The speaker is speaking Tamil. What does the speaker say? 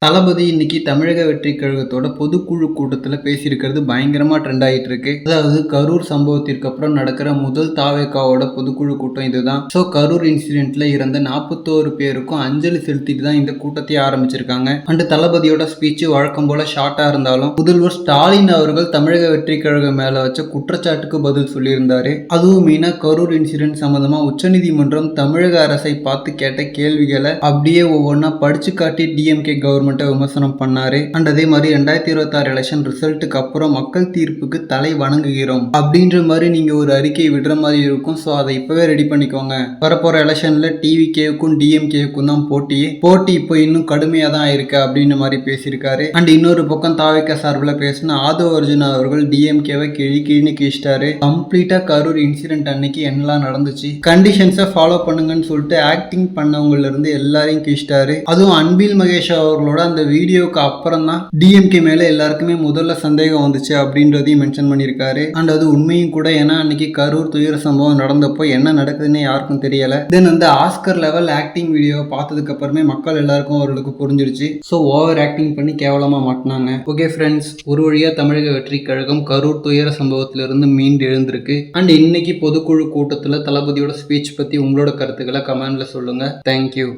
தளபதி இன்னைக்கு தமிழக வெற்றி கழகத்தோட பொதுக்குழு கூட்டத்தில் பேசியிருக்கிறது பயங்கரமா ட்ரெண்ட் ஆகிட்டு இருக்கு. அதாவது கரூர் சம்பவத்திற்கு அப்புறம் நடக்கிற முதல் தாவேகாவோட பொதுக்குழு கூட்டம் இதுதான். ஸோ கரூர் இன்சிடென்ட்ல இறந்த 41 பேருக்கும் அஞ்சலி செலுத்திட்டு தான் இந்த கூட்டத்தை ஆரம்பிச்சிருக்காங்க. அண்ட் தளபதியோட ஸ்பீச் வழக்கம் போல ஷார்ட்டா இருந்தாலும் முதல்வர் ஸ்டாலின் அவர்கள் தமிழக வெற்றி கழகம் மேல வச்ச குற்றச்சாட்டுக்கு பதில் சொல்லியிருந்தாரு. அதுவும் மெயினா கரூர் இன்சிடென்ட் சம்பந்தமா உச்சநீதிமன்றம் தமிழக அரசை பார்த்து கேட்ட கேள்விகளை அப்படியே ஒவ்வொன்றா படிச்சு காட்டி டிஎம்கே கவர்மெண்ட் விமர்சனம் பண்ணாரு. அண்ட் அதே மாதிரி 2026 எலெக்ஷன் ரிசல்ட்டுக்கு அப்புறம் மக்கள் தீர்ப்புக்கு தலை வணங்குகிறோம் அப்படின்ற மாதிரி நீங்க ஒரு அறிக்கை விடுற மாதிரி இருக்கும். ஸோ அதை இப்பவே ரெடி பண்ணிக்கோங்க. வரப்போற எலெக்ஷன்ல டிவிகேவுக்கும் டிஎம்கேவுக்கும் தான் போட்டி இப்போ இன்னும் கடுமையா தான் இருக்கு அப்படின்ற மாதிரி பேசியிருக்காரு. அண்ட் இன்னொரு பக்கம் தாவேகா சார்பில் பேசின ஆதவ அர்ஜுனா அவர்கள் டிஎம்கேவை கிழின்னு கீழ்ச்சிட்டாரு. கம்ப்ளீட்டா கரூர் இன்சிடென்ட் அன்னைக்கு என்னெல்லாம் நடந்துச்சு, கண்டிஷன்ஸை ஃபாலோ பண்ணுங்கன்னு சொல்லிட்டு ஆக்டிங் பண்ணவங்கல இருந்து எல்லாரையும் கீழ்ச்சிட்டாரு. அதுவும் அன்பில் மகேஷ் அவர்களோட அந்த வீடியோக்கு அப்புறம் தான் டிஎம்கே மேல எல்லாருக்குமே முதல்ல சந்தேகம் வந்துச்சு அப்படின்றதையும் மென்ஷன் பண்ணியிருக்காரு. அண்ட் அது உண்மையும் கூட. ஏன்னா அன்னைக்கு கரூர் துயர சம்பவம் நடந்தப்போ என்ன நடக்குதுன்னு யாருக்கும் தெரியல. தென் அந்த ஆஸ்கர் லெவல் ஆக்டிங் வீடியோ பார்த்ததுக்கு அப்புறமே மக்கள் எல்லாருக்கும் அவர்களுக்கு புரிஞ்சிருச்சு. ஸோ ஓவர் ஆக்டிங் பண்ணி கேவலமா மாட்டினாங்க. ஓகே ஃப்ரெண்ட்ஸ், ஒரு வழியா தமிழக வெற்றி கழகம் கரூர் துயர சம்பவத்திலிருந்து மீண்டு எழுந்திருக்கு. அண்ட் இன்னைக்கு பொதுக்குழு கூட்டத்தில் தளபதியோட ஸ்பீச் பத்தி உங்களோட கருத்துக்களை கமெண்ட்ல சொல்லுங்க. தேங்க்யூ.